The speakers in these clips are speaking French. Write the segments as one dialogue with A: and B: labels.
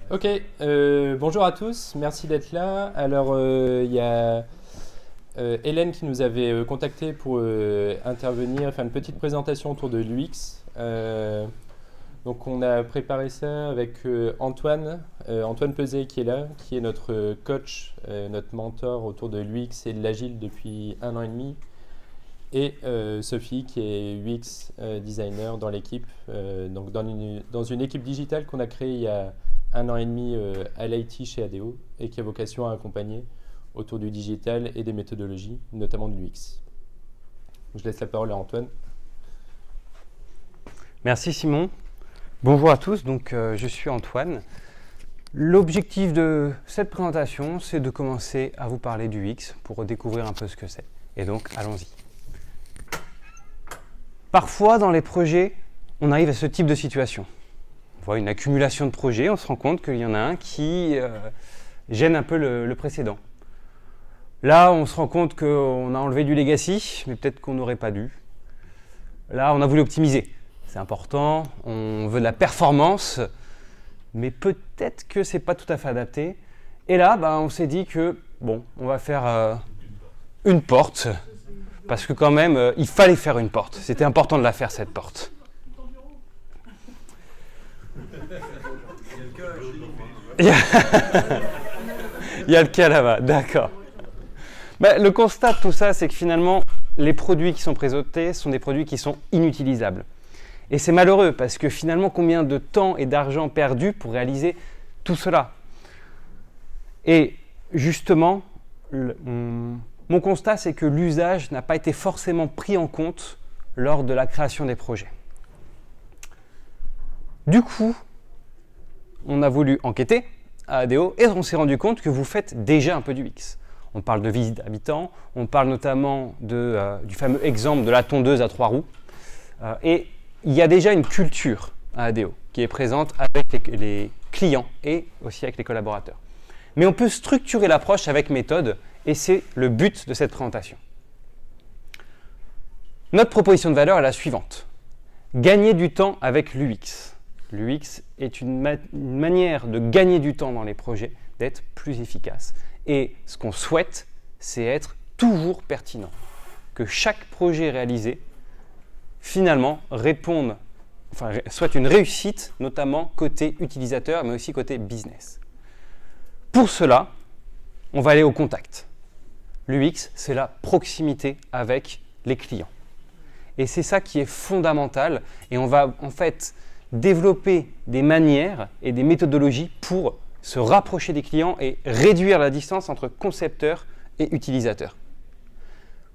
A: Ok, bonjour à tous, merci d'être là. Alors, il y a Hélène qui nous avait contacté pour intervenir, faire une petite présentation autour de l'UX. Donc, on a préparé ça avec Antoine Peset qui est là, qui est notre coach, notre mentor autour de l'UX et de l'agile depuis 1 an et demi. Et Sophie qui est UX designer dans l'équipe, donc dans une équipe digitale qu'on a créée il y a 1 an et demi à l'IT chez ADO et qui a vocation à accompagner autour du digital et des méthodologies, notamment de l'UX. Je laisse la parole à Antoine.
B: Merci Simon. Bonjour à tous, donc je suis Antoine. L'objectif de cette présentation, c'est de commencer à vous parler du UX pour découvrir un peu ce que c'est. Et donc, allons-y. Parfois, dans les projets, on arrive à ce type de situation. On voit une accumulation de projets, on se rend compte qu'il y en a un qui gêne un peu le précédent. Là, on se rend compte qu'on a enlevé du legacy, mais peut-être qu'on n'aurait pas dû. Là, on a voulu optimiser. C'est important, on veut de la performance, mais peut-être que c'est pas tout à fait adapté. Et là, on s'est dit que, bon, on va faire une porte, parce que quand même, il fallait faire une porte. C'était important de la faire, cette porte. Il y a le cas là-bas, d'accord. Le constat de tout ça, c'est que finalement, les produits qui sont présentés sont des produits qui sont inutilisables. Et c'est malheureux, parce que finalement, combien de temps et d'argent perdu pour réaliser tout cela? Et justement, mon constat, c'est que l'usage n'a pas été forcément pris en compte lors de la création des projets. Du coup, on a voulu enquêter à ADO et on s'est rendu compte que vous faites déjà un peu du UX. On parle de visite d'habitants, on parle notamment du fameux exemple de la tondeuse à 3 roues. Et il y a déjà une culture à ADO qui est présente avec les clients et aussi avec les collaborateurs. Mais on peut structurer l'approche avec méthode et c'est le but de cette présentation. Notre proposition de valeur est la suivante. Gagner du temps avec l'UX. L'UX est une manière de gagner du temps dans les projets, d'être plus efficace. Et ce qu'on souhaite, c'est être toujours pertinent. Que chaque projet réalisé, finalement, soit une réussite, notamment côté utilisateur, mais aussi côté business. Pour cela, on va aller au contact. L'UX, c'est la proximité avec les clients. Et c'est ça qui est fondamental. Et on va en fait développer des manières et des méthodologies pour se rapprocher des clients et réduire la distance entre concepteurs et utilisateurs.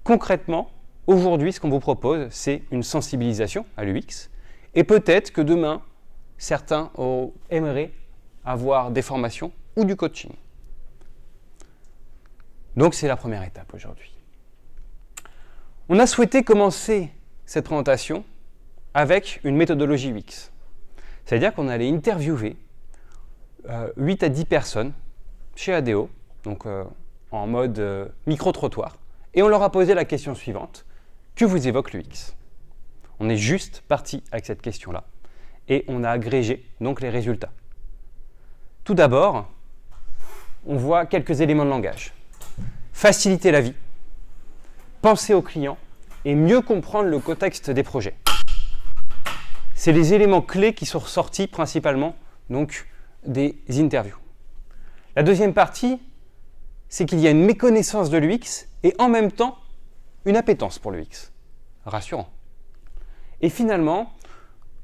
B: Concrètement, aujourd'hui, ce qu'on vous propose, c'est une sensibilisation à l'UX. Et peut-être que demain, certains aimeraient avoir des formations ou du coaching. Donc, c'est la première étape aujourd'hui. On a souhaité commencer cette présentation avec une méthodologie UX. C'est-à-dire qu'on allait interviewer 8 à 10 personnes chez ADO, donc en mode micro-trottoir, et on leur a posé la question suivante. Que vous évoque l'UX? On est juste parti avec cette question-là, et on a agrégé donc les résultats. Tout d'abord, on voit quelques éléments de langage. Faciliter la vie, penser aux clients et mieux comprendre le contexte des projets. C'est les éléments clés qui sont ressortis principalement donc, des interviews. La deuxième partie, c'est qu'il y a une méconnaissance de l'UX et en même temps une appétence pour l'UX. Rassurant. Et finalement,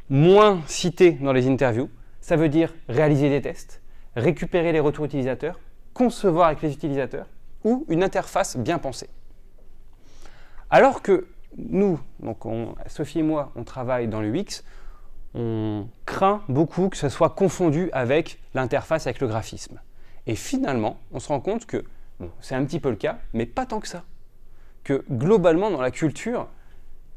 B: moins cité dans les interviews, ça veut dire réaliser des tests, récupérer les retours utilisateurs, concevoir avec les utilisateurs ou une interface bien pensée. Alors que nous, donc Sophie et moi, on travaille dans l'UX, on craint beaucoup que ce soit confondu avec l'interface, avec le graphisme. Et finalement, on se rend compte que c'est un petit peu le cas, mais pas tant que ça. Que globalement, dans la culture,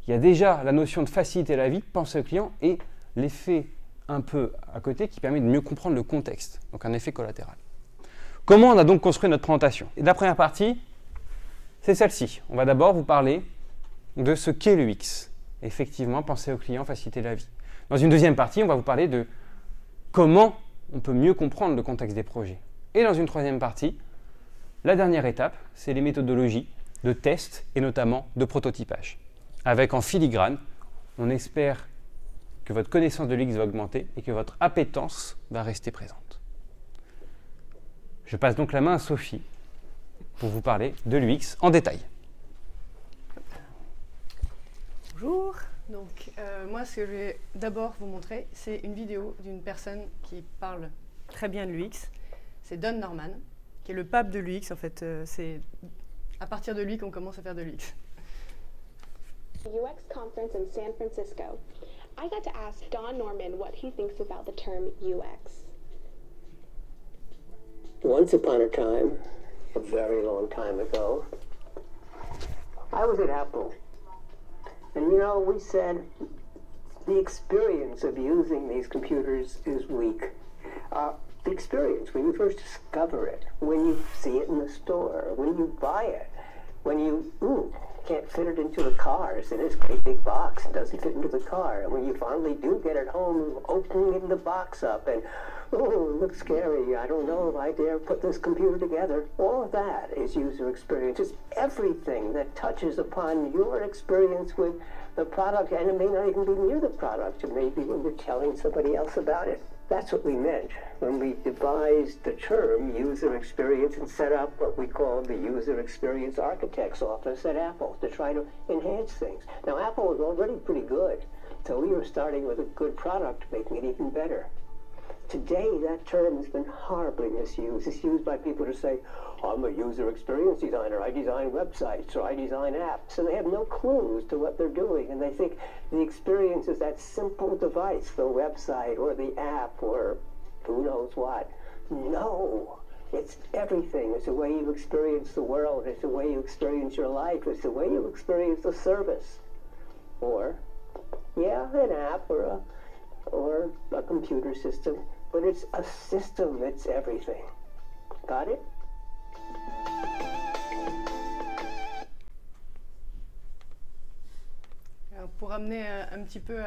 B: il y a déjà la notion de faciliter la vie, penser au client et l'effet un peu à côté qui permet de mieux comprendre le contexte, donc un effet collatéral. Comment on a donc construit notre présentation? Et la première partie, c'est celle-ci. On va d'abord vous parler de ce qu'est l'UX. Effectivement, penser au client, faciliter la vie. Dans une deuxième partie, on va vous parler de comment on peut mieux comprendre le contexte des projets. Et dans une troisième partie, la dernière étape, c'est les méthodologies de test et notamment de prototypage. Avec en filigrane, on espère que votre connaissance de l'UX va augmenter et que votre appétence va rester présente. Je passe donc la main à Sophie pour vous parler de l'UX en détail.
C: Bonjour, donc moi ce que je vais d'abord vous montrer, c'est une vidéo d'une personne qui parle très bien de l'UX. C'est Don Norman, qui est le pape de l'UX en fait. C'est à partir de lui qu'on commence à faire de l'UX.
D: UX conference in San Francisco. I got to ask Don Norman what he thinks about the term UX.
E: Once upon a time, a very long time ago, I was at Apple. And you know, we said the experience of using these computers is weak. The experience, when you first discover it, when you see it in the store, when you buy it, when you can't fit it into the car, it's in this great big box, it doesn't fit into the car, and when you finally do get it home, opening the box up and, oh, it looks scary, I don't know if I dare put this computer together. All of that is user experience. It's everything that touches upon your experience with the product, and it may not even be near the product, it may be when you're telling somebody else about it. That's what we meant when we devised the term user experience and set up what we call the User Experience Architect's Office at Apple to try to enhance things. Now, Apple was already pretty good, so we were starting with a good product, making it even better. Today, that term has been horribly misused. It's used by people to say, I'm a user experience designer, I design websites, or I design apps. So they have no clues to what they're doing, and they think the experience is that simple device, the website, or the app, or who knows what. No, it's everything. It's the way you experience the world, it's the way you experience your life, it's the way you experience the service. Or, yeah, an app, or a computer system, but it's a system, it's everything. Got it?
C: Alors, pour amener un petit peu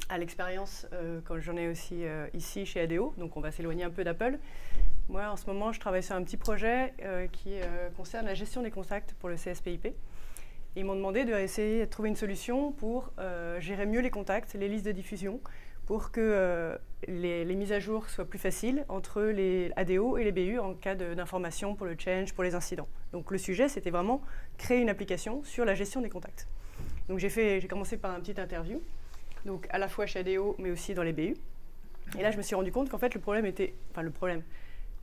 C: à l'expérience, quand j'en ai aussi ici chez ADO, donc on va s'éloigner un peu d'Apple. Moi, en ce moment, je travaille sur un petit projet qui concerne la gestion des contacts pour le CSPIP. Ils m'ont demandé d'essayer de trouver une solution pour gérer mieux les contacts, les listes de diffusion, pour que les mises à jour soient plus faciles entre les ADO et les BU en cas d'information pour le change, pour les incidents. Donc le sujet, c'était vraiment créer une application sur la gestion des contacts. Donc j'ai commencé par un petit interview, donc à la fois chez ADO, mais aussi dans les BU. Et là, je me suis rendu compte qu'en fait,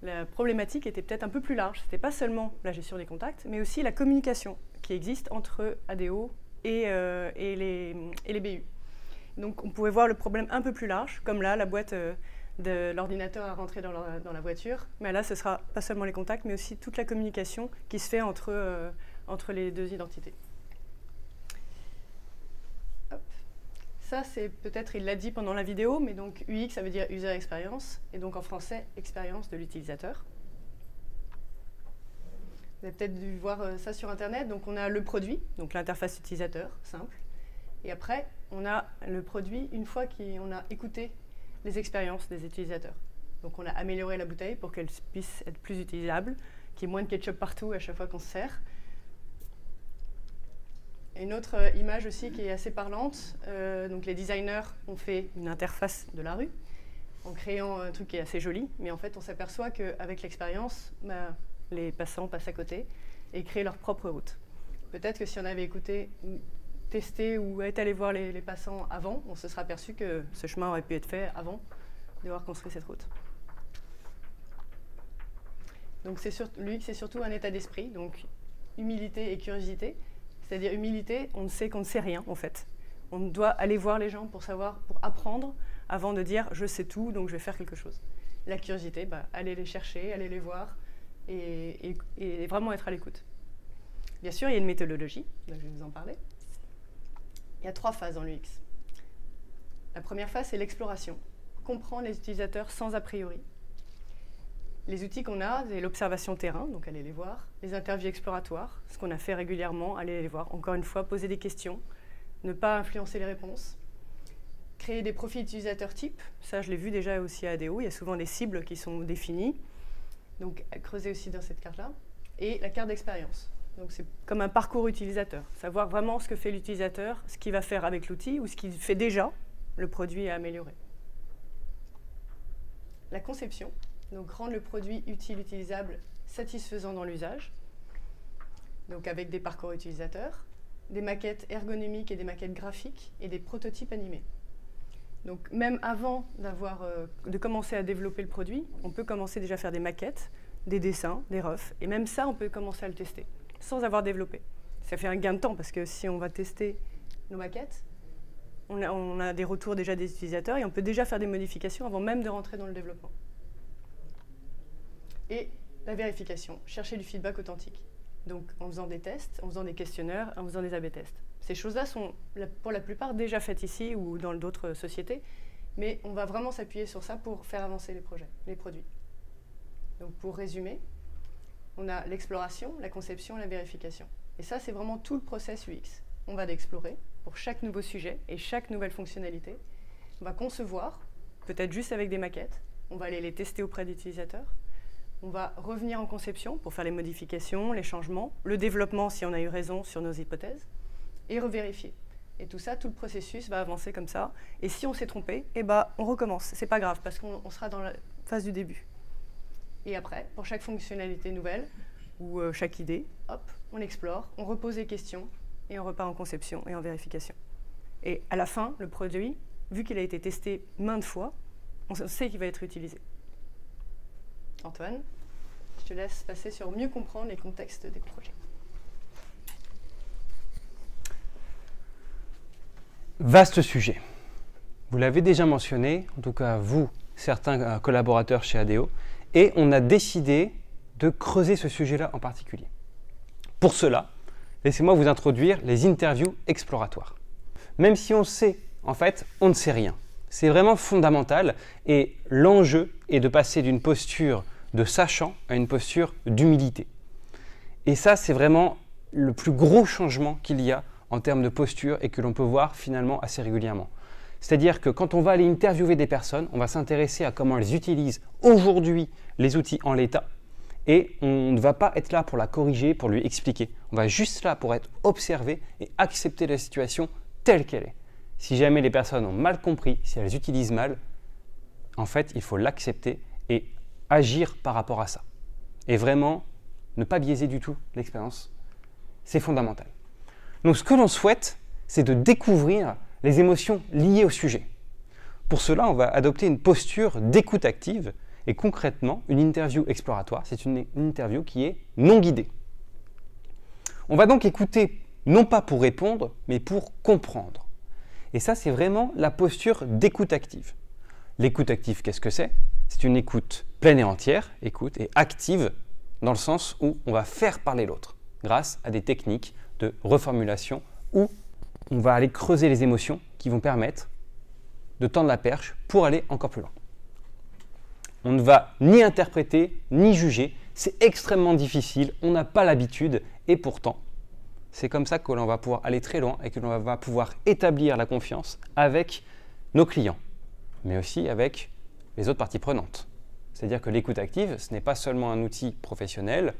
C: la problématique était peut-être un peu plus large. Ce n'était pas seulement la gestion des contacts, mais aussi la communication qui existe entre ADO et les BU. Donc on pouvait voir le problème un peu plus large, comme là, la boîte de l'ordinateur à rentrer dans la voiture. Mais là, ce ne sera pas seulement les contacts, mais aussi toute la communication qui se fait entre les deux identités. Hop. Ça, c'est peut-être, il l'a dit pendant la vidéo, mais donc UX, ça veut dire User Experience, et donc en français, expérience de l'utilisateur. Vous avez peut-être dû voir ça sur Internet. Donc on a le produit, donc l'interface utilisateur, simple. Et après, on a le produit une fois qu'on a écouté les expériences des utilisateurs. Donc on a amélioré la bouteille pour qu'elle puisse être plus utilisable, qu'il y ait moins de ketchup partout à chaque fois qu'on se sert. Et une autre image aussi qui est assez parlante, donc les designers ont fait une interface de la rue en créant un truc qui est assez joli, mais en fait on s'aperçoit qu'avec l'expérience, les passants passent à côté et créent leur propre route. Peut-être que si on avait écouté, testé ou est allé voir les passants avant, on se serait aperçu que ce chemin aurait pu être fait avant d'avoir construit cette route. Donc l'UX, c'est surtout un état d'esprit, donc humilité et curiosité. C'est-à-dire humilité, on sait qu'on ne sait rien en fait. On doit aller voir les gens pour savoir, pour apprendre, avant de dire je sais tout, donc je vais faire quelque chose. La curiosité, aller les chercher, aller les voir et vraiment être à l'écoute. Bien sûr, il y a une méthodologie, je vais vous en parler. Il y a 3 phases dans l'UX. La première phase, c'est l'exploration. Comprendre les utilisateurs sans a priori. Les outils qu'on a, c'est l'observation terrain, donc aller les voir, les interviews exploratoires, ce qu'on a fait régulièrement, aller les voir. Encore une fois, poser des questions, ne pas influencer les réponses. créer des profils utilisateurs types. Ça, je l'ai vu déjà aussi à ADO. Il y a souvent des cibles qui sont définies. Donc, à creuser aussi dans cette carte-là. Et la carte d'expérience. Donc, c'est comme un parcours utilisateur. Savoir vraiment ce que fait l'utilisateur, ce qu'il va faire avec l'outil ou ce qu'il fait déjà, le produit à améliorer. La conception. Donc, rendre le produit utile, utilisable, satisfaisant dans l'usage. Donc, avec des parcours utilisateurs, des maquettes ergonomiques et des maquettes graphiques et des prototypes animés. Donc, même avant de commencer à développer le produit, on peut commencer déjà à faire des maquettes, des dessins, des refs, et même ça, on peut commencer à le tester, sans avoir développé. Ça fait un gain de temps, parce que si on va tester nos maquettes, on a des retours déjà des utilisateurs, et on peut déjà faire des modifications avant même de rentrer dans le développement. Et la vérification, chercher du feedback authentique. Donc, en faisant des tests, en faisant des questionnaires, en faisant des A/B tests. Ces choses-là sont, pour la plupart, déjà faites ici ou dans d'autres sociétés, mais on va vraiment s'appuyer sur ça pour faire avancer les projets, les produits. Donc, pour résumer, on a l'exploration, la conception, la vérification. Et ça, c'est vraiment tout le process UX. On va l'explorer pour chaque nouveau sujet et chaque nouvelle fonctionnalité. On va concevoir, peut-être juste avec des maquettes. On va aller les tester auprès d'utilisateurs. On va revenir en conception pour faire les modifications, les changements, le développement si on a eu raison sur nos hypothèses, et revérifier. Et tout ça, tout le processus va avancer comme ça. Et si on s'est trompé, eh ben, on recommence. C'est pas grave, parce qu'on sera dans la phase du début. Et après, pour chaque fonctionnalité nouvelle, ou chaque idée, hop, on explore, on repose des questions, et on repart en conception et en vérification. Et à la fin, le produit, vu qu'il a été testé maintes fois, on sait qu'il va être utilisé. Antoine, je te laisse passer sur mieux comprendre les contextes des projets.
B: Vaste sujet. Vous l'avez déjà mentionné, en tout cas vous, certains collaborateurs chez ADO, et on a décidé de creuser ce sujet-là en particulier. Pour cela, laissez-moi vous introduire les interviews exploratoires. Même si on sait, en fait, on ne sait rien. C'est vraiment fondamental et l'enjeu est de passer d'une posture de sachant à une posture d'humilité. Et ça, c'est vraiment le plus gros changement qu'il y a en termes de posture et que l'on peut voir finalement assez régulièrement. C'est-à-dire que quand on va aller interviewer des personnes, on va s'intéresser à comment elles utilisent aujourd'hui les outils en l'état et on ne va pas être là pour la corriger, pour lui expliquer. On va juste là pour être observé et accepter la situation telle qu'elle est. Si jamais les personnes ont mal compris, si elles utilisent mal, en fait, il faut l'accepter et agir par rapport à ça. Et vraiment, ne pas biaiser du tout l'expérience, c'est fondamental. Donc ce que l'on souhaite, c'est de découvrir les émotions liées au sujet. Pour cela, on va adopter une posture d'écoute active et concrètement, une interview exploratoire, c'est une interview qui est non guidée. On va donc écouter, non pas pour répondre, mais pour comprendre. Et ça, c'est vraiment la posture d'écoute active. L'écoute active, qu'est-ce que c'est? C'est une écoute pleine et entière, écoute, et active dans le sens où on va faire parler l'autre grâce à des techniques de reformulation où on va aller creuser les émotions qui vont permettre de tendre la perche pour aller encore plus loin. On ne va ni interpréter, ni juger. C'est extrêmement difficile, on n'a pas l'habitude et pourtant, c'est comme ça que l'on va pouvoir aller très loin et que l'on va pouvoir établir la confiance avec nos clients, mais aussi avec les autres parties prenantes. C'est-à-dire que l'écoute active, ce n'est pas seulement un outil professionnel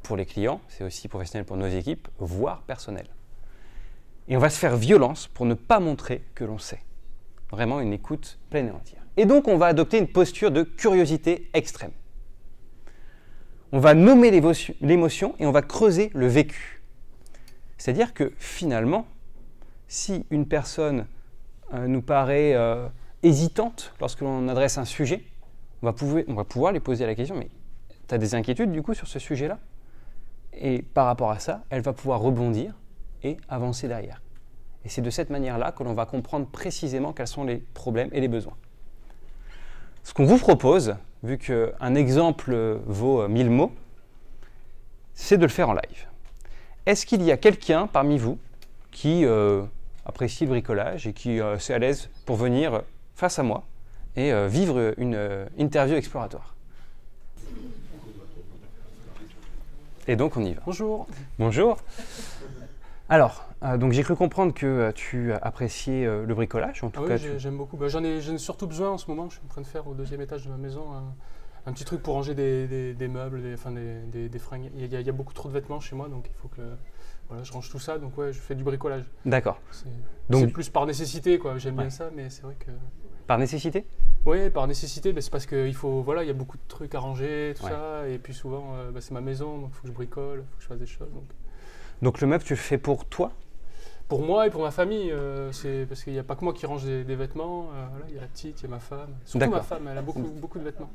B: pour les clients, c'est aussi professionnel pour nos équipes, voire personnel. Et on va se faire violence pour ne pas montrer que l'on sait. Vraiment une écoute pleine et entière. Et donc, on va adopter une posture de curiosité extrême. On va nommer l'émotion et on va creuser le vécu. C'est-à-dire que finalement, si une personne nous paraît hésitante lorsque l'on adresse un sujet, on va pouvoir lui poser la question, mais tu as des inquiétudes du coup sur ce sujet-là? Et par rapport à ça, elle va pouvoir rebondir et avancer derrière. Et c'est de cette manière-là que l'on va comprendre précisément quels sont les problèmes et les besoins. Ce qu'on vous propose, vu qu'un exemple vaut 1000 mots, c'est de le faire en live. Est-ce qu'il y a quelqu'un parmi vous qui apprécie le bricolage et qui est à l'aise pour venir face à moi et vivre une interview exploratoire? Et donc on y va.
A: Bonjour.
B: Bonjour. Alors, donc j'ai cru comprendre que tu appréciais le bricolage, en tout cas.
F: Oui, j'aime beaucoup. J'en ai surtout besoin en ce moment. Je suis en train de faire au 2e étage de ma maison un petit truc pour ranger des meubles, des fringues. Il y a beaucoup trop de vêtements chez moi, donc il faut que voilà, je range tout ça. Donc ouais, je fais du bricolage.
B: D'accord.
F: C'est plus par nécessité, quoi. J'aime bien ça, mais c'est vrai que...
B: Par nécessité?
F: Oui, par nécessité, c'est parce qu'il faut, voilà, il y a beaucoup de trucs à ranger, tout ça, et puis souvent, c'est ma maison, donc il faut que je bricole, il faut que je fasse des choses.
B: Donc le meuble, tu le fais pour toi?
F: Pour moi et pour ma famille, c'est parce qu'il n'y a pas que moi qui range des vêtements, voilà, il y a la petite, il y a ma femme, surtout ma femme, elle a beaucoup de vêtements.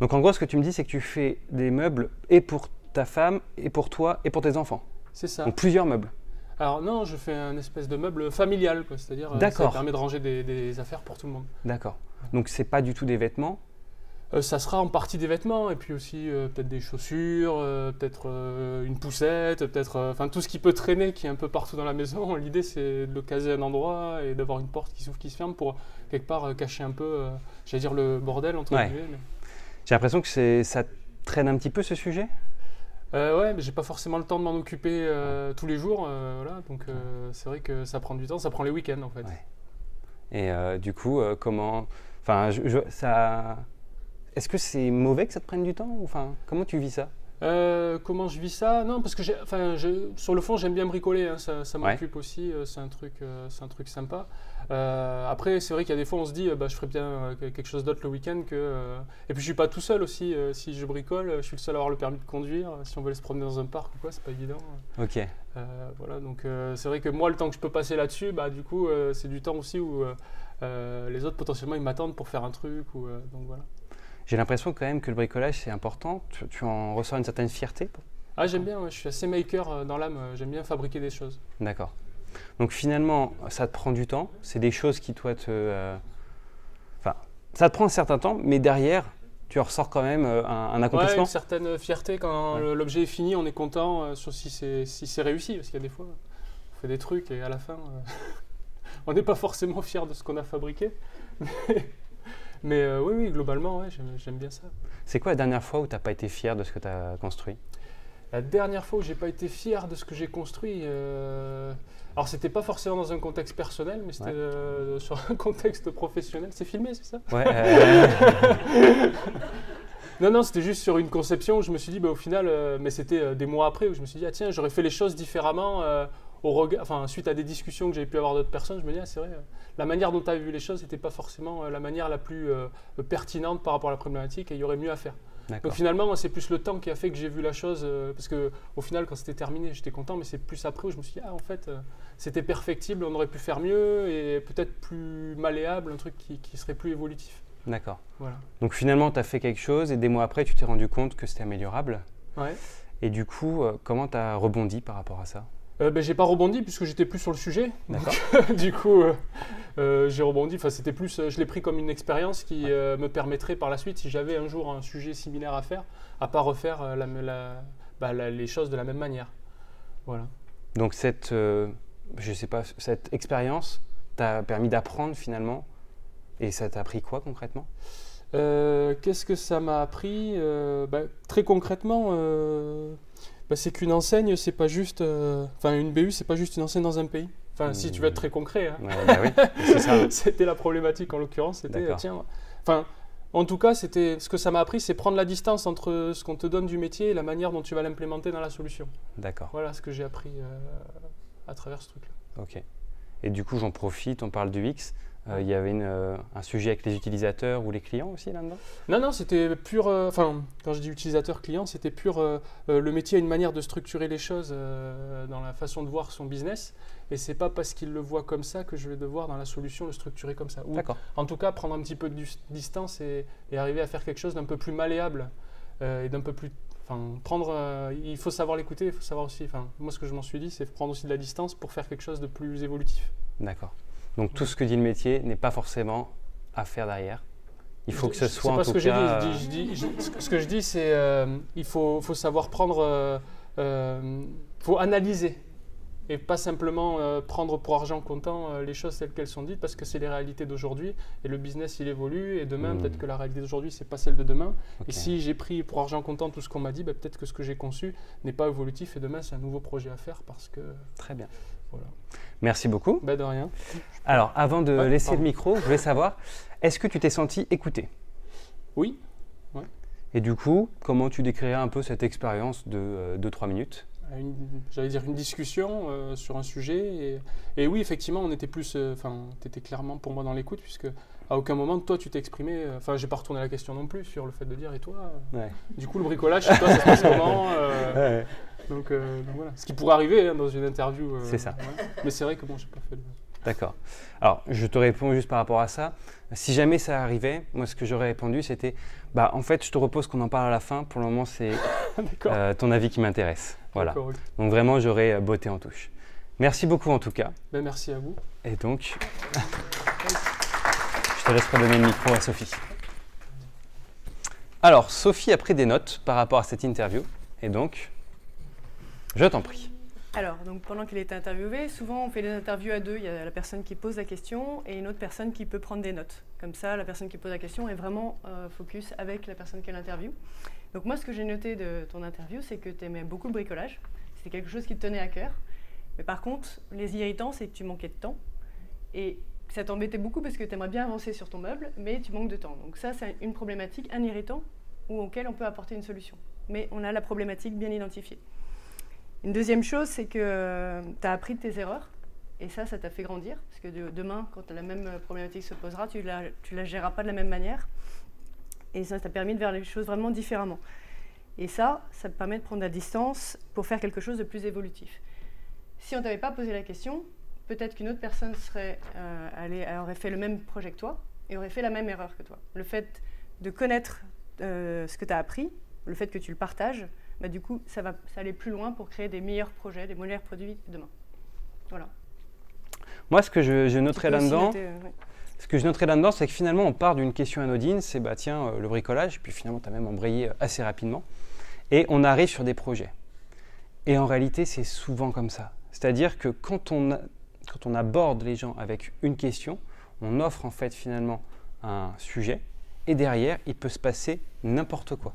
B: Donc en gros, ce que tu me dis, c'est que tu fais des meubles et pour ta femme, et pour toi, et pour tes enfants.
F: C'est ça.
B: Donc plusieurs meubles.
F: Alors non, je fais un espèce de meuble familial, c'est-à-dire ça permet de ranger des affaires pour tout le monde.
B: D'accord. Donc c'est pas du tout des vêtements?
F: Ça sera en partie des vêtements et puis aussi peut-être des chaussures, peut-être une poussette, peut-être enfin tout ce qui peut traîner qui est un peu partout dans la maison. L'idée c'est de le caser à un endroit et d'avoir une porte qui s'ouvre, qui se ferme pour quelque part cacher un peu, j'allais dire le bordel entre guillemets. Mais...
B: J'ai l'impression que ça traîne un petit peu ce sujet?
F: Ouais, mais j'ai pas forcément le temps de m'en occuper tous les jours, voilà, donc c'est vrai que ça prend du temps, ça prend les week-ends en fait.
B: Ouais. Et du coup, comment, enfin, ça, est-ce que c'est mauvais que ça te prenne du temps, enfin, comment tu vis ça?
F: Comment je vis ça? Non, parce que sur le fond, j'aime bien bricoler, hein, ça m'occupe aussi, c'est un truc sympa. Après, c'est vrai qu'il y a des fois, on se dit, je ferais bien quelque chose d'autre le week-end. Et puis, je suis pas tout seul aussi. Si je bricole, je suis le seul à avoir le permis de conduire. Si on veut aller se promener dans un parc ou quoi, c'est pas évident.
B: Ok.
F: Voilà, donc c'est vrai que moi, le temps que je peux passer là-dessus, du coup, c'est du temps aussi où les autres, potentiellement, ils m'attendent pour faire un truc. Donc voilà.
B: J'ai l'impression quand même que le bricolage, c'est important. Tu en ressens une certaine fierté?
F: Ah, j'aime bien, ouais, je suis assez maker dans l'âme. J'aime bien fabriquer des choses.
B: D'accord. Donc finalement, ça te prend du temps. C'est des choses qui, toi, Enfin, ça te prend un certain temps, mais derrière, tu en ressors quand même un accomplissement.
F: Ouais, une certaine fierté. Quand l'objet est fini, on est content sur si c'est réussi. Parce qu'il y a des fois, on fait des trucs et à la fin, on n'est pas forcément fier de ce qu'on a fabriqué. Mais oui, globalement, ouais, j'aime bien ça.
B: C'est quoi la dernière fois où tu n'as pas été fier de ce que tu as construit?
F: La dernière fois où j'ai pas été fier de ce que j'ai construit, alors c'était pas forcément dans un contexte personnel, mais c'était sur un contexte professionnel. C'est filmé, c'est ça?
B: Ouais.
F: Non, c'était juste sur une conception où je me suis dit, au final, mais c'était des mois après où je me suis dit, ah tiens, j'aurais fait les choses différemment. Suite à des discussions que j'avais pu avoir d'autres personnes, je me dis, c'est vrai, la manière dont tu as vu les choses n'était pas forcément la manière la plus pertinente par rapport à la problématique et il y aurait mieux à faire. Donc finalement, moi, c'est plus le temps qui a fait que j'ai vu la chose, parce qu'au final, quand c'était terminé, j'étais content, mais c'est plus après où je me suis dit, en fait, c'était perfectible, on aurait pu faire mieux et peut-être plus malléable, un truc qui serait plus évolutif.
B: D'accord.
F: Voilà.
B: Donc finalement, tu as fait quelque chose et des mois après, tu t'es rendu compte que c'était améliorable.
F: Ouais.
B: Et du coup, comment tu as rebondi par rapport à ça?
F: J'ai pas rebondi puisque j'étais plus sur le sujet.
B: D'accord.
F: Du coup, j'ai rebondi. Enfin, c'était plus, je l'ai pris comme une expérience qui me permettrait par la suite, si j'avais un jour un sujet similaire à faire, à pas refaire les choses de la même manière. Voilà.
B: Donc cette expérience t'a permis d'apprendre finalement, et ça t'a appris quoi concrètement?
F: Qu'est-ce que ça m'a appris? Très concrètement. C'est qu'une enseigne, c'est pas juste. Une BU, c'est pas juste une enseigne dans un pays. Si tu veux être très concret. Hein.
B: Oui, c'est ça.
F: C'était la problématique en l'occurrence. C'était, en tout cas, ce que ça m'a appris, c'est prendre la distance entre ce qu'on te donne du métier et la manière dont tu vas l'implémenter dans la solution.
B: D'accord.
F: Voilà ce que j'ai appris à travers ce truc-là.
B: Ok. Et du coup, j'en profite, on parle du X. Il y avait un sujet avec les utilisateurs ou les clients aussi là-dedans?
F: Non, c'était pur. Quand je dis utilisateur-client, c'était pur. Le métier a une manière de structurer les choses dans la façon de voir son business. Et c'est pas parce qu'il le voit comme ça que je vais devoir dans la solution le structurer comme ça. Ou, en tout cas, prendre un petit peu de distance et arriver à faire quelque chose d'un peu plus malléable et d'un peu plus. Il faut savoir l'écouter, il faut savoir aussi. Moi, ce que je m'en suis dit, c'est prendre aussi de la distance pour faire quelque chose de plus évolutif.
B: D'accord. Donc tout ce que dit le métier n'est pas forcément à faire derrière. Il faut que ce soit en tout cas...
F: Ce que je dis, c'est il faut savoir prendre... faut analyser et pas simplement prendre pour argent comptant les choses telles qu'elles sont dites, parce que c'est les réalités d'aujourd'hui, et le business il évolue, et demain peut-être que la réalité d'aujourd'hui c'est pas celle de demain, et si j'ai pris pour argent comptant tout ce qu'on m'a dit, peut-être que ce que j'ai conçu n'est pas évolutif, et demain c'est un nouveau projet à faire, parce que...
B: Très bien.
F: Voilà.
B: Merci beaucoup.
F: De rien.
B: Alors, avant de laisser le micro, je voulais savoir, est-ce que tu t'es senti écouté?
F: Oui.
B: Et du coup, comment tu décrirais un peu cette expérience de 2-3 minutes?
F: J'allais dire une discussion sur un sujet. Et oui, effectivement, on était plus. Tu étais clairement pour moi dans l'écoute, puisque à aucun moment, toi, tu t'es exprimé. Enfin, j'ai pas retourné la question non plus sur le fait de dire, et toi Du coup, le bricolage, chez toi, ça se passe comment donc voilà. Ce qui pourrait arriver dans une interview.
B: C'est ça.
F: Mais c'est vrai que bon, j'ai pas fait le.
B: D'accord. Alors, je te réponds juste par rapport à ça. Si jamais ça arrivait, moi, ce que j'aurais répondu, c'était en fait, je te propose qu'on en parle à la fin. Pour le moment, c'est ton avis qui m'intéresse. Voilà.
F: Okay.
B: Donc, vraiment, j'aurais botté en touche. Merci beaucoup, en tout cas.
F: Merci à vous.
B: Et donc, je te laisse redonner le micro à Sophie. Alors, Sophie a pris des notes par rapport à cette interview. Et donc, je t'en prie.
C: Alors, donc, pendant qu'il était interviewé, souvent on fait des interviews à deux. Il y a la personne qui pose la question et une autre personne qui peut prendre des notes. Comme ça, la personne qui pose la question est vraiment focus avec la personne qu'elle interviewe. Donc moi, ce que j'ai noté de ton interview, c'est que tu aimais beaucoup le bricolage. C'était quelque chose qui te tenait à cœur. Mais par contre, les irritants, c'est que tu manquais de temps. Et ça t'embêtait beaucoup parce que tu aimerais bien avancer sur ton meuble, mais tu manques de temps. Donc ça, c'est une problématique, un irritant, auquel on peut apporter une solution. Mais on a la problématique bien identifiée. Une deuxième chose, c'est que tu as appris de tes erreurs, et ça t'a fait grandir, parce que demain, quand la même problématique se posera, tu la géreras pas de la même manière, et ça t'a permis de faire les choses vraiment différemment. Et ça te permet de prendre la distance pour faire quelque chose de plus évolutif. Si on ne t'avait pas posé la question, peut-être qu'une autre personne aurait fait le même projet que toi, et aurait fait la même erreur que toi. Le fait de connaître ce que tu as appris, le fait que tu le partages, du coup, ça va aller plus loin pour créer des meilleurs projets, des meilleurs produits demain. Voilà.
B: Moi, ce que je noterais là-dedans, c'est que finalement, on part d'une question anodine, c'est tiens, le bricolage, et puis finalement, tu as même embrayé assez rapidement, et on arrive sur des projets. Et en réalité, c'est souvent comme ça. C'est-à-dire que quand on aborde les gens avec une question, on offre en fait finalement un sujet, et derrière, il peut se passer n'importe quoi.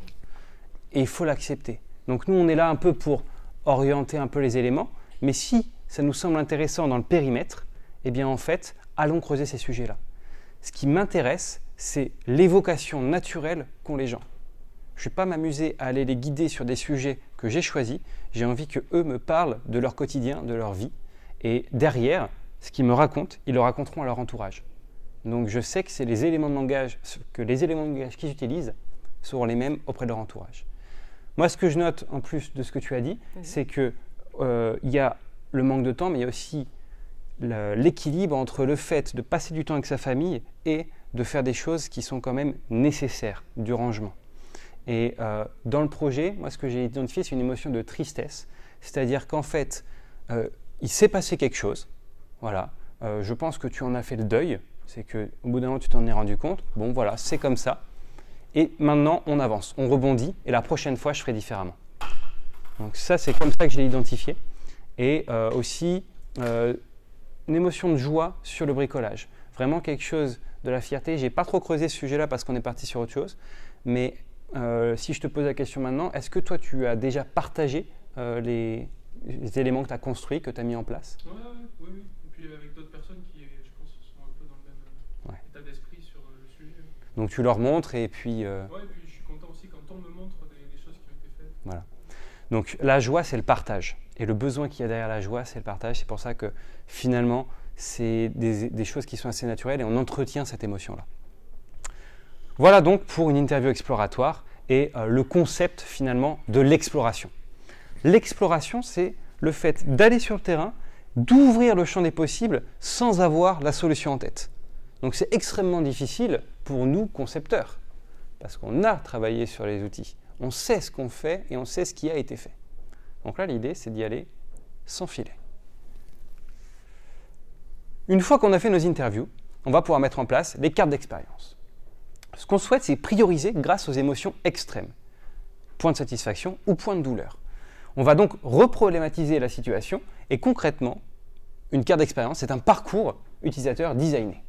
B: Et il faut l'accepter. Donc nous, on est là un peu pour orienter un peu les éléments, mais si ça nous semble intéressant dans le périmètre, eh bien en fait, allons creuser ces sujets-là. Ce qui m'intéresse, c'est l'évocation naturelle qu'ont les gens. Je ne vais pas m'amuser à aller les guider sur des sujets que j'ai choisis, j'ai envie qu'eux me parlent de leur quotidien, de leur vie, et derrière, ce qu'ils me racontent, ils le raconteront à leur entourage. Donc je sais que c'est les éléments de langage qu'ils utilisent seront les mêmes auprès de leur entourage. Moi, ce que je note en plus de ce que tu as dit, c'est qu'il y a le manque de temps, mais il y a aussi l'équilibre entre le fait de passer du temps avec sa famille et de faire des choses qui sont quand même nécessaires, du rangement. Et dans le projet, moi, ce que j'ai identifié, c'est une émotion de tristesse. C'est-à-dire qu'en fait, il s'est passé quelque chose. Voilà. Je pense que tu en as fait le deuil. C'est qu'au bout d'un moment, tu t'en es rendu compte. Bon, voilà, c'est comme ça. Et maintenant, on avance, on rebondit, et la prochaine fois, je ferai différemment. Donc ça, c'est comme ça que je l'ai identifié. Et aussi, une émotion de joie sur le bricolage. Vraiment quelque chose de la fierté. Je n'ai pas trop creusé ce sujet-là parce qu'on est parti sur autre chose. Mais si je te pose la question maintenant, est-ce que toi, tu as déjà partagé les éléments que tu as construits, que tu as mis en place?
F: Oui. Et puis avec d'autres personnes qui, je pense, sont un peu dans le même état d'esprit sur le sujet.
B: Donc tu leur montres et puis...
F: Oui, et puis je suis content aussi quand on me montre des choses qui ont été faites.
B: Voilà. Donc la joie, c'est le partage. Et le besoin qu'il y a derrière la joie, c'est le partage. C'est pour ça que finalement, c'est des choses qui sont assez naturelles et on entretient cette émotion-là. Voilà donc pour une interview exploratoire et le concept finalement de l'exploration. L'exploration, c'est le fait d'aller sur le terrain, d'ouvrir le champ des possibles sans avoir la solution en tête. Donc c'est extrêmement difficile pour nous, concepteurs, parce qu'on a travaillé sur les outils. On sait ce qu'on fait et on sait ce qui a été fait. Donc là, l'idée, c'est d'y aller sans filet. Une fois qu'on a fait nos interviews, on va pouvoir mettre en place les cartes d'expérience. Ce qu'on souhaite, c'est prioriser grâce aux émotions extrêmes. Point de satisfaction ou point de douleur. On va donc reproblématiser la situation Et concrètement, une carte d'expérience, c'est un parcours utilisateur designé.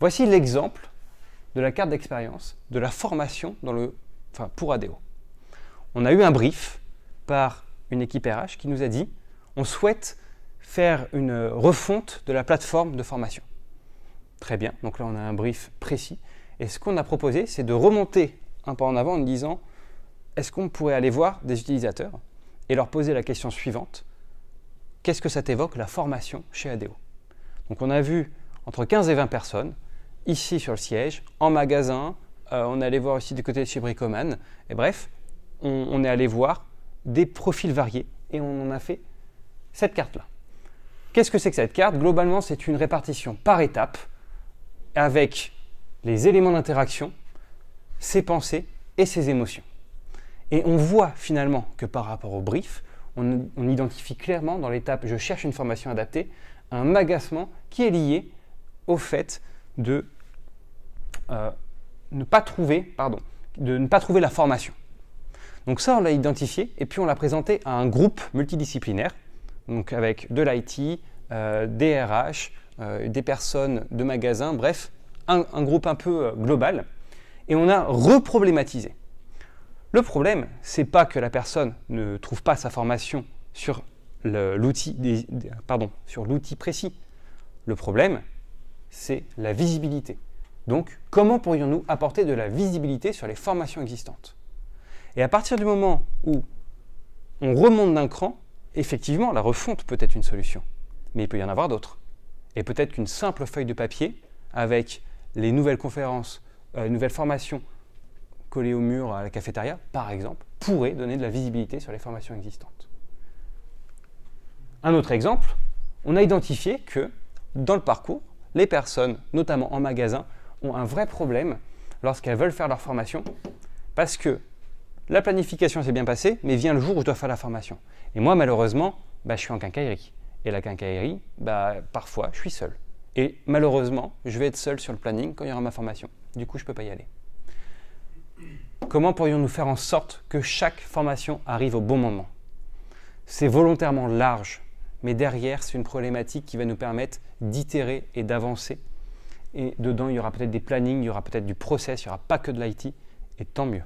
B: Voici l'exemple de la carte d'expérience de la formation pour ADO. On a eu un brief par une équipe RH qui nous a dit on souhaite faire une refonte de la plateforme de formation. Très bien, donc là on a un brief précis. Et ce qu'on a proposé, c'est de remonter un pas en avant en disant est-ce qu'on pourrait aller voir des utilisateurs et leur poser la question suivante qu'est-ce que ça t'évoque la formation chez ADO? Donc on a vu entre 15 et 20 personnes, ici sur le siège, en magasin, on est allé voir aussi du côté de chez Bricoman, et bref, on est allé voir des profils variés et on en a fait cette carte-là. Qu'est-ce que c'est que cette carte? Globalement, c'est une répartition par étape avec les éléments d'interaction, ses pensées et ses émotions. Et on voit finalement que par rapport au brief, on identifie clairement dans l'étape « je cherche une formation adaptée » un agacement qui est lié au fait de ne pas trouver la formation. Donc ça, on l'a identifié et puis on l'a présenté à un groupe multidisciplinaire, donc avec de l'IT, des RH, des personnes de magasins, bref, un groupe un peu global. Et on a reproblématisé. Le problème, c'est pas que la personne ne trouve pas sa formation sur l'outil précis. Le problème, c'est la visibilité. Donc, comment pourrions-nous apporter de la visibilité sur les formations existantes? Et à partir du moment où on remonte d'un cran, effectivement, la refonte peut être une solution. Mais il peut y en avoir d'autres. Et peut-être qu'une simple feuille de papier avec les nouvelles conférences, nouvelles formations collées au mur à la cafétéria, par exemple, pourrait donner de la visibilité sur les formations existantes. Un autre exemple, on a identifié que dans le parcours, les personnes, notamment en magasin, ont un vrai problème lorsqu'elles veulent faire leur formation parce que la planification s'est bien passée, mais vient le jour où je dois faire la formation. Et moi, malheureusement, je suis en quincaillerie. Et la quincaillerie, parfois, je suis seul. Et malheureusement, je vais être seul sur le planning quand il y aura ma formation. Du coup, je ne peux pas y aller. Comment pourrions-nous faire en sorte que chaque formation arrive au bon moment? C'est volontairement large, mais derrière, c'est une problématique qui va nous permettre d'itérer et d'avancer. Et dedans, il y aura peut-être des plannings, il y aura peut-être du process, il n'y aura pas que de l'IT, et tant mieux.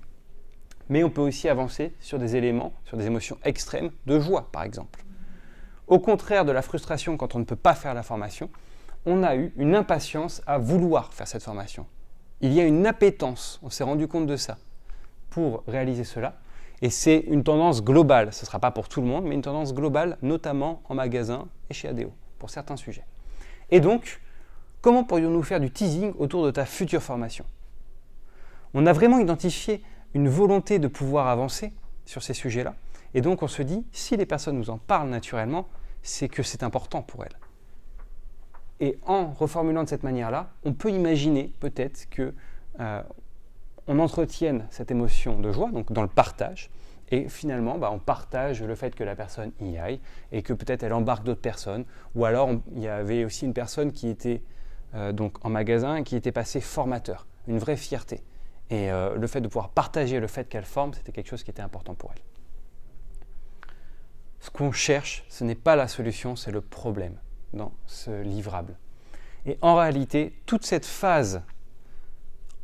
B: Mais on peut aussi avancer sur des éléments, sur des émotions extrêmes de joie, par exemple. Au contraire de la frustration quand on ne peut pas faire la formation, on a eu une impatience à vouloir faire cette formation. Il y a une appétence, on s'est rendu compte de ça, pour réaliser cela. Et c'est une tendance globale, ce ne sera pas pour tout le monde, mais une tendance globale, notamment en magasin et chez ADO, pour certains sujets. Et donc, comment pourrions-nous faire du teasing autour de ta future formation? On a vraiment identifié une volonté de pouvoir avancer sur ces sujets-là. Et donc, on se dit, si les personnes nous en parlent naturellement, c'est que c'est important pour elles. Et en reformulant de cette manière-là, on peut imaginer peut-être que on entretienne cette émotion de joie, donc dans le partage, et finalement, on partage le fait que la personne y aille, et que peut-être elle embarque d'autres personnes, ou alors il y avait aussi une personne qui était donc en magasin, qui était passée formateur, une vraie fierté. Et le fait de pouvoir partager le fait qu'elle forme, c'était quelque chose qui était important pour elle. Ce qu'on cherche, ce n'est pas la solution, c'est le problème dans ce livrable. Et en réalité, toute cette phase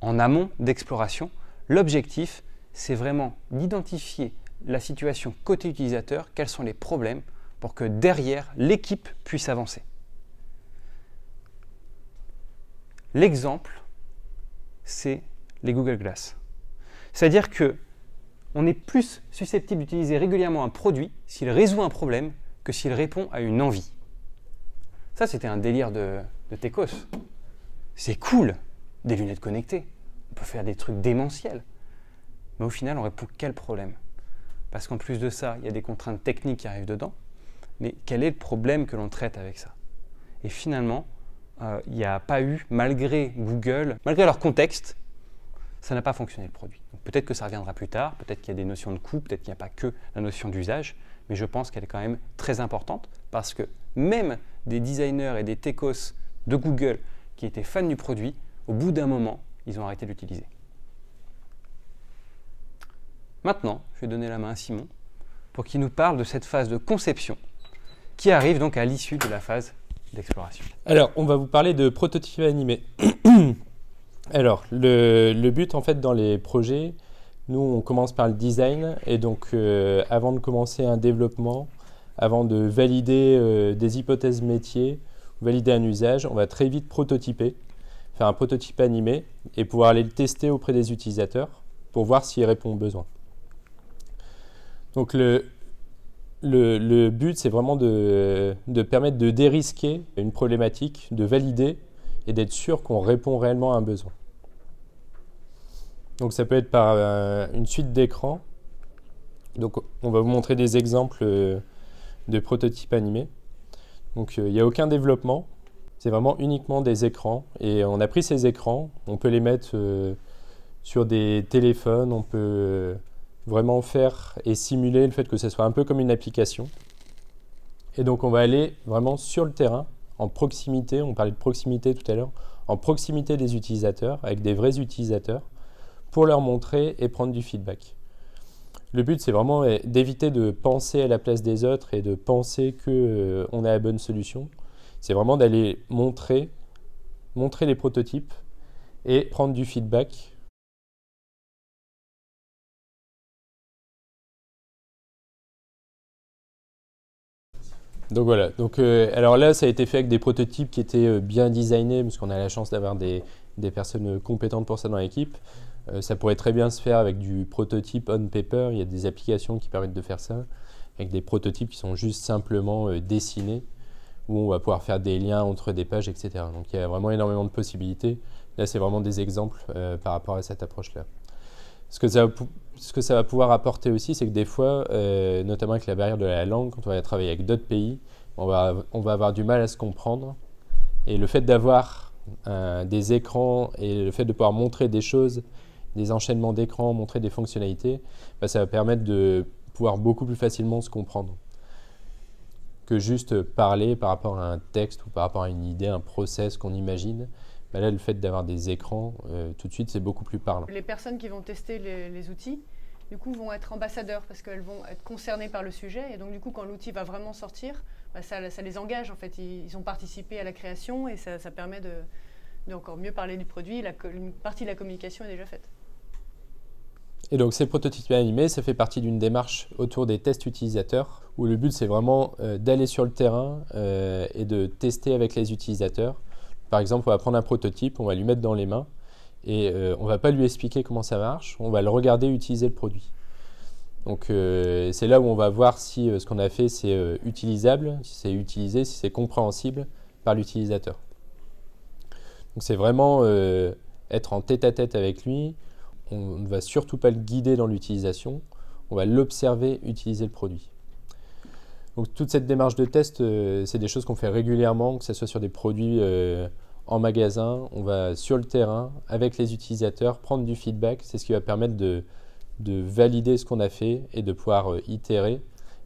B: en amont d'exploration, l'objectif, c'est vraiment d'identifier la situation côté utilisateur, quels sont les problèmes pour que derrière, l'équipe puisse avancer. L'exemple, c'est les Google Glass. C'est-à-dire qu'on est plus susceptible d'utiliser régulièrement un produit s'il résout un problème que s'il répond à une envie. Ça, c'était un délire de Techos. C'est cool, des lunettes connectées. On peut faire des trucs démentiels. Mais au final, on répond quel problème? Parce qu'en plus de ça, il y a des contraintes techniques qui arrivent dedans. Mais quel est le problème que l'on traite avec ça? Et finalement, il n'y a pas eu, malgré Google, malgré leur contexte, ça n'a pas fonctionné le produit. Peut-être que ça reviendra plus tard, peut-être qu'il y a des notions de coût, peut-être qu'il n'y a pas que la notion d'usage, mais je pense qu'elle est quand même très importante parce que même des designers et des techos de Google qui étaient fans du produit, au bout d'un moment, ils ont arrêté de l'utiliser. Maintenant, je vais donner la main à Simon pour qu'il nous parle de cette phase de conception qui arrive donc à l'issue de la phase d'exploration.
A: Alors, on va vous parler de prototype animé. Alors, le but, en fait, dans les projets, nous, on commence par le design. Et donc, avant de commencer un développement, avant de valider des hypothèses métiers, valider un usage, on va très vite prototyper, faire un prototype animé et pouvoir aller le tester auprès des utilisateurs pour voir s'il répond aux besoins. Donc, le but, c'est vraiment de permettre de dérisquer une problématique, de valider et d'être sûr qu'on répond réellement à un besoin. Donc ça peut être par une suite d'écrans. Donc on va vous montrer des exemples de prototypes animés. Donc il n'y a aucun développement, c'est vraiment uniquement des écrans. Et on a pris ces écrans, on peut les mettre sur des téléphones, on peut vraiment faire et simuler le fait que ce soit un peu comme une application. Et donc on va aller vraiment sur le terrain, en proximité, on parlait de proximité tout à l'heure, en proximité des utilisateurs, avec des vrais utilisateurs, pour leur montrer et prendre du feedback. Le but, c'est vraiment d'éviter de penser à la place des autres et de penser qu'on a la bonne solution. C'est vraiment d'aller montrer les prototypes et prendre du feedback. Donc voilà, alors là ça a été fait avec des prototypes qui étaient bien designés parce qu'on a la chance d'avoir des personnes compétentes pour ça dans l'équipe. Ça pourrait très bien se faire avec du prototype on paper, il y a des applications qui permettent de faire ça, avec des prototypes qui sont juste simplement dessinés, où on va pouvoir faire des liens entre des pages, etc. Donc il y a vraiment énormément de possibilités. Là c'est vraiment des exemples par rapport à cette approche-là. Ce que ça va pouvoir apporter aussi, c'est que des fois, notamment avec la barrière de la langue, quand on va travailler avec d'autres pays, on va avoir du mal à se comprendre. Et le fait d'avoir des écrans et le fait de pouvoir montrer des choses, des enchaînements d'écrans, montrer des fonctionnalités, ça va permettre de pouvoir beaucoup plus facilement se comprendre que juste parler par rapport à un texte ou par rapport à une idée, un process qu'on imagine. Là, le fait d'avoir des écrans, tout de suite, c'est beaucoup plus parlant.
C: Les personnes qui vont tester les outils, du coup, vont être ambassadeurs parce qu'elles vont être concernées par le sujet. Et donc, du coup, quand l'outil va vraiment sortir, ça les engage. En fait, ils ont participé à la création et ça permet de encore mieux parler du produit. Une partie de la communication est déjà faite.
A: Et donc, ces prototypes animés, ça fait partie d'une démarche autour des tests utilisateurs où le but, c'est vraiment d'aller sur le terrain et de tester avec les utilisateurs. Par exemple, on va prendre un prototype, on va lui mettre dans les mains et on ne va pas lui expliquer comment ça marche, on va le regarder utiliser le produit. Donc c'est là où on va voir si ce qu'on a fait c'est utilisable, si c'est utilisé, si c'est compréhensible par l'utilisateur. Donc c'est vraiment être en tête-à-tête avec lui, on ne va surtout pas le guider dans l'utilisation, on va l'observer utiliser le produit. Donc toute cette démarche de test, c'est des choses qu'on fait régulièrement, que ce soit sur des produits en magasin, on va sur le terrain avec les utilisateurs, prendre du feedback, c'est ce qui va permettre de valider ce qu'on a fait et de pouvoir itérer.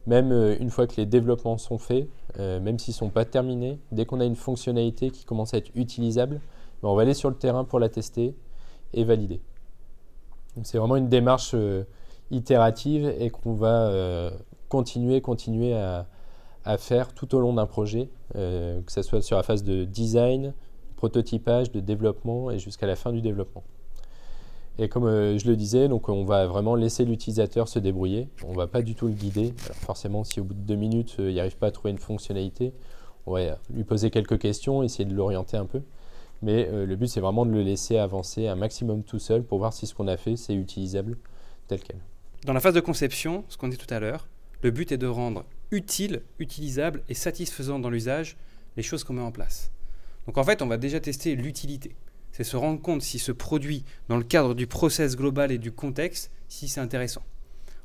A: Même une fois que les développements sont faits, même s'ils ne sont pas terminés, dès qu'on a une fonctionnalité qui commence à être utilisable, on va aller sur le terrain pour la tester et valider. C'est vraiment une démarche itérative et qu'on va continuer à faire tout au long d'un projet, que ce soit sur la phase de design, prototypage, de développement et jusqu'à la fin du développement. Et comme je le disais, donc on va vraiment laisser l'utilisateur se débrouiller. On ne va pas du tout le guider. Alors forcément, si au bout de 2 minutes, il n'arrive pas à trouver une fonctionnalité, on va lui poser quelques questions, essayer de l'orienter un peu. Mais le but, c'est vraiment de le laisser avancer un maximum tout seul pour voir si ce qu'on a fait, c'est utilisable tel quel.
B: Dans la phase de conception, ce qu'on dit tout à l'heure, le but est de rendre utile, utilisable et satisfaisant dans l'usage les choses qu'on met en place. Donc en fait, on va déjà tester l'utilité. C'est se rendre compte si ce produit, dans le cadre du process global et du contexte, si c'est intéressant.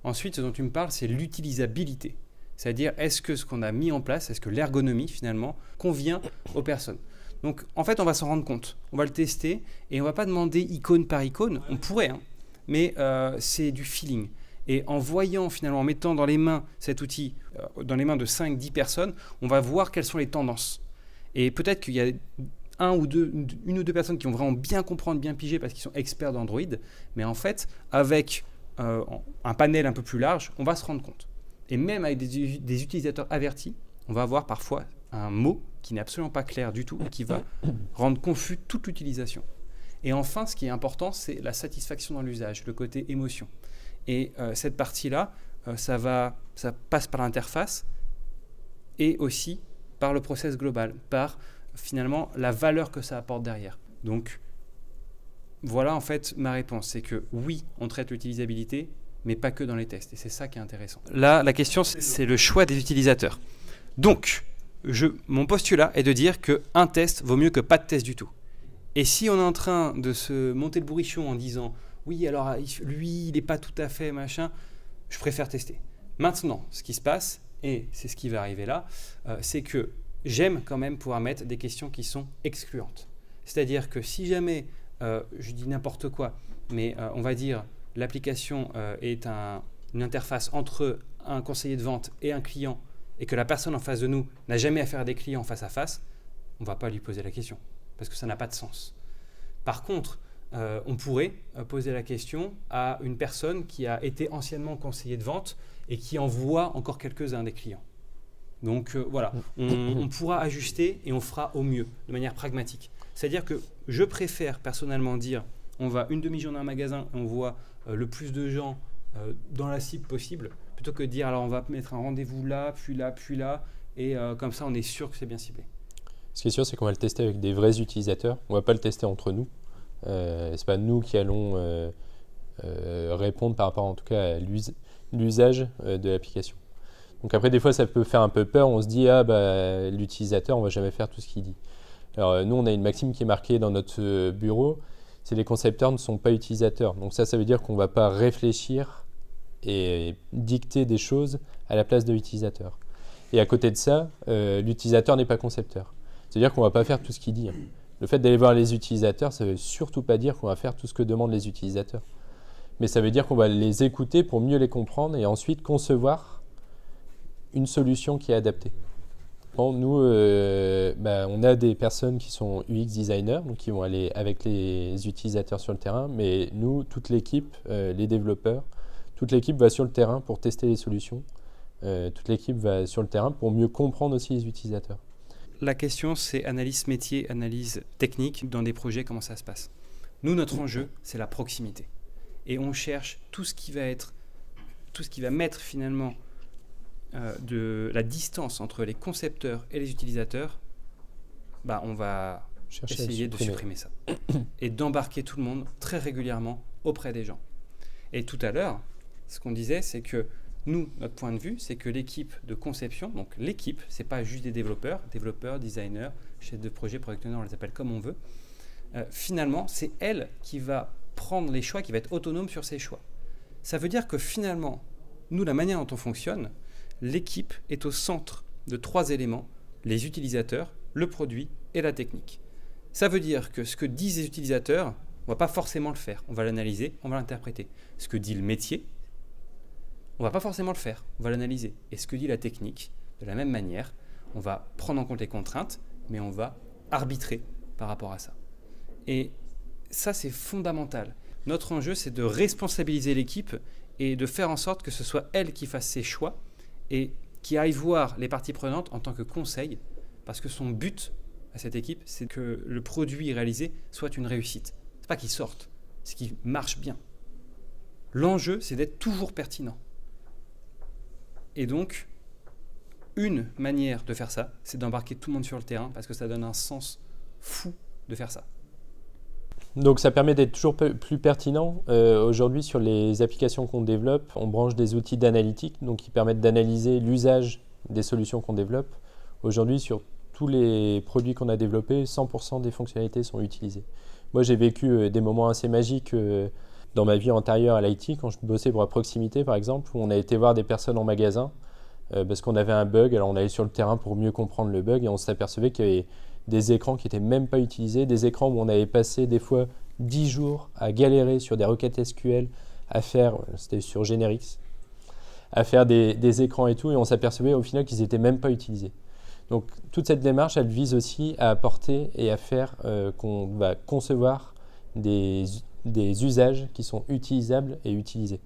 B: Ensuite, ce dont tu me parles, c'est l'utilisabilité. C'est-à-dire, est-ce que ce qu'on a mis en place, est-ce que l'ergonomie, finalement, convient aux personnes? Donc en fait, on va s'en rendre compte. On va le tester et on ne va pas demander icône par icône. On pourrait, hein, mais c'est du feeling. Et en voyant, finalement, en mettant dans les mains cet outil, dans les mains de 5-10 personnes, on va voir quelles sont les tendances. Et peut-être qu'il y a une ou deux personnes qui vont vraiment bien comprendre, bien piger parce qu'ils sont experts d'Android. Mais en fait, avec un panel un peu plus large, on va se rendre compte. Et même avec des utilisateurs avertis, on va avoir parfois un mot qui n'est absolument pas clair du tout et qui va rendre confus toute l'utilisation. Et enfin, ce qui est important, c'est la satisfaction dans l'usage, le côté émotion. Et cette partie-là, ça passe par l'interface et aussi par le process global, par finalement la valeur que ça apporte derrière. Donc voilà en fait ma réponse, c'est que oui, on traite l'utilisabilité, mais pas que dans les tests. Et c'est ça qui est intéressant. Là, la question, c'est le choix des utilisateurs. Donc, mon postulat est de dire qu'un test vaut mieux que pas de test du tout. Et si on est en train de se monter le bourrichon en disant « Oui, alors lui, il n'est pas tout à fait machin », je préfère tester. Maintenant, ce qui se passe, et c'est ce qui va arriver là, c'est que j'aime quand même pouvoir mettre des questions qui sont excluantes. C'est-à-dire que si jamais, je dis n'importe quoi, mais on va dire l'application est une interface entre un conseiller de vente et un client, et que la personne en face de nous n'a jamais affaire à des clients face à face, on ne va pas lui poser la question, parce que ça n'a pas de sens. Par contre, on pourrait poser la question à une personne qui a été anciennement conseiller de vente et qui envoie encore quelques-uns des clients. Donc voilà, on pourra ajuster et on fera au mieux, de manière pragmatique. C'est-à-dire que je préfère personnellement dire on va une demi-journée en magasin et on voit le plus de gens dans la cible possible, plutôt que de dire alors on va mettre un rendez-vous là, puis là, et comme ça on est sûr que c'est bien ciblé.
A: Ce qui est sûr, c'est qu'on va le tester avec des vrais utilisateurs. On ne va pas le tester entre nous. Ce n'est pas nous qui allons répondre par rapport en tout cas à l'usage de l'application. Donc après, des fois, ça peut faire un peu peur. On se dit, l'utilisateur, on ne va jamais faire tout ce qu'il dit. Alors nous, on a une maxime qui est marquée dans notre bureau, c'est les concepteurs ne sont pas utilisateurs. Donc ça veut dire qu'on ne va pas réfléchir et dicter des choses à la place de l'utilisateur. Et à côté de ça, l'utilisateur n'est pas concepteur. C'est-à-dire qu'on ne va pas faire tout ce qu'il dit. Le fait d'aller voir les utilisateurs, ça ne veut surtout pas dire qu'on va faire tout ce que demandent les utilisateurs. Mais ça veut dire qu'on va les écouter pour mieux les comprendre et ensuite concevoir une solution qui est adaptée. Bon, nous, on a des personnes qui sont UX designers, donc qui vont aller avec les utilisateurs sur le terrain, mais nous, toute l'équipe, les développeurs, toute l'équipe va sur le terrain pour tester les solutions. Toute l'équipe va sur le terrain pour mieux comprendre aussi les utilisateurs.
B: La question, c'est analyse métier, analyse technique. Dans des projets, comment ça se passe? Nous, notre enjeu, c'est la proximité. Et on cherche tout ce qui va mettre finalement de la distance entre les concepteurs et les utilisateurs. On va essayer de supprimer ça. Et d'embarquer tout le monde très régulièrement auprès des gens. Et tout à l'heure, ce qu'on disait, c'est que nous, notre point de vue, c'est que l'équipe de conception, donc l'équipe, ce n'est pas juste des développeurs, designers, chefs de projet, product owner, on les appelle comme on veut. Finalement, c'est elle qui va prendre les choix, qui va être autonome sur ses choix. Ça veut dire que finalement, nous, la manière dont on fonctionne, l'équipe est au centre de 3 éléments, les utilisateurs, le produit et la technique. Ça veut dire que ce que disent les utilisateurs, on ne va pas forcément le faire. On va l'analyser, on va l'interpréter. Ce que dit le métier, on ne va pas forcément le faire, on va l'analyser. Et ce que dit la technique, de la même manière, on va prendre en compte les contraintes, mais on va arbitrer par rapport à ça. Et ça, c'est fondamental. Notre enjeu, c'est de responsabiliser l'équipe et de faire en sorte que ce soit elle qui fasse ses choix et qui aille voir les parties prenantes en tant que conseil, parce que son but à cette équipe, c'est que le produit réalisé soit une réussite. Ce n'est pas qu'il sorte, c'est qu'il marche bien. L'enjeu, c'est d'être toujours pertinent. Et donc, une manière de faire ça, c'est d'embarquer tout le monde sur le terrain, parce que ça donne un sens fou de faire ça.
A: Donc ça permet d'être toujours plus pertinent. Aujourd'hui, sur les applications qu'on développe, on branche des outils d'analytique, donc qui permettent d'analyser l'usage des solutions qu'on développe. Aujourd'hui, sur tous les produits qu'on a développés, 100% des fonctionnalités sont utilisées. Moi, j'ai vécu des moments assez magiques dans ma vie antérieure à l'IT, quand je bossais pour la proximité, par exemple, où on a été voir des personnes en magasin parce qu'on avait un bug. Alors on allait sur le terrain pour mieux comprendre le bug et on s'apercevait qu'il y avait des écrans qui n'étaient même pas utilisés, des écrans où on avait passé des fois 10 jours à galérer sur des requêtes SQL, à faire, c'était sur Generix, à faire des écrans et tout, et on s'apercevait au final qu'ils n'étaient même pas utilisés. Donc toute cette démarche, elle vise aussi à apporter et à faire qu'on va concevoir des usages qui sont utilisables et utilisés.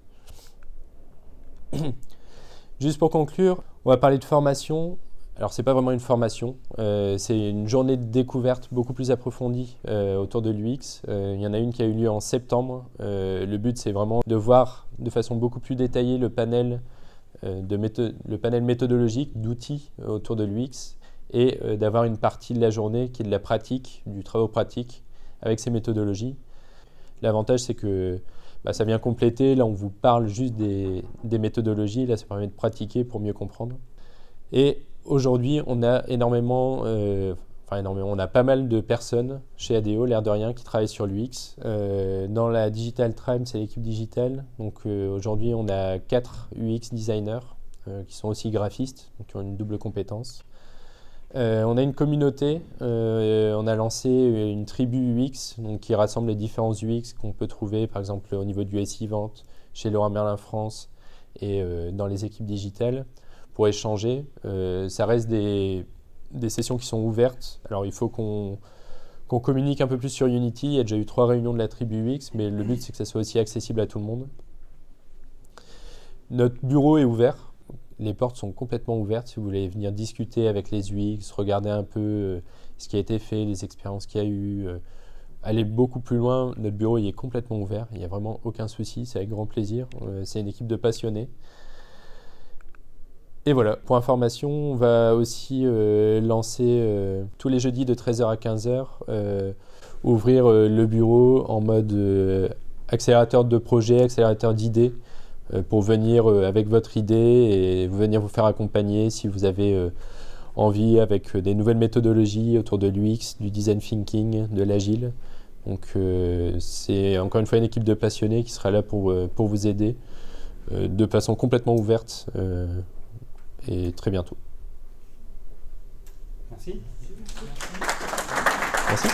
A: Juste pour conclure, on va parler de formation. Alors c'est pas vraiment une formation, c'est une journée de découverte beaucoup plus approfondie autour de l'UX. Il y en a une qui a eu lieu en septembre. Le but c'est vraiment de voir de façon beaucoup plus détaillée le panel, le panel méthodologique d'outils autour de l'UX et d'avoir une partie de la journée qui est de la pratique, du travail pratique avec ces méthodologies. L'avantage c'est que ça vient compléter, là on vous parle juste des méthodologies, là ça permet de pratiquer pour mieux comprendre. Et aujourd'hui, on a on a pas mal de personnes chez ADO, l'air de rien, qui travaillent sur l'UX. Dans la Digital Tribe, c'est l'équipe digitale. Donc aujourd'hui, on a 4 UX designers qui sont aussi graphistes, donc qui ont une double compétence. On a une communauté, on a lancé une tribu UX donc, qui rassemble les différents UX qu'on peut trouver par exemple au niveau du SI Vente, chez Leroy Merlin France et dans les équipes digitales pour échanger. Ça reste des sessions qui sont ouvertes. Alors il faut qu'on communique un peu plus sur Unity. Il y a déjà eu 3 réunions de la tribu UX, mais le but c'est que ça soit aussi accessible à tout le monde. Notre bureau est ouvert. Les portes sont complètement ouvertes si vous voulez venir discuter avec les UX, regarder un peu ce qui a été fait, les expériences qu'il y a eu, aller beaucoup plus loin. Notre bureau il est complètement ouvert, il n'y a vraiment aucun souci, c'est avec grand plaisir. C'est une équipe de passionnés. Et voilà, pour information, on va aussi lancer tous les jeudis de 13h à 15h, ouvrir le bureau en mode accélérateur de projets, accélérateur d'idées, pour venir avec votre idée et venir vous faire accompagner si vous avez envie avec des nouvelles méthodologies autour de l'UX, du design thinking, de l'agile. Donc c'est encore une fois une équipe de passionnés qui sera là pour vous aider de façon complètement ouverte et très bientôt.
B: Merci.
A: Merci.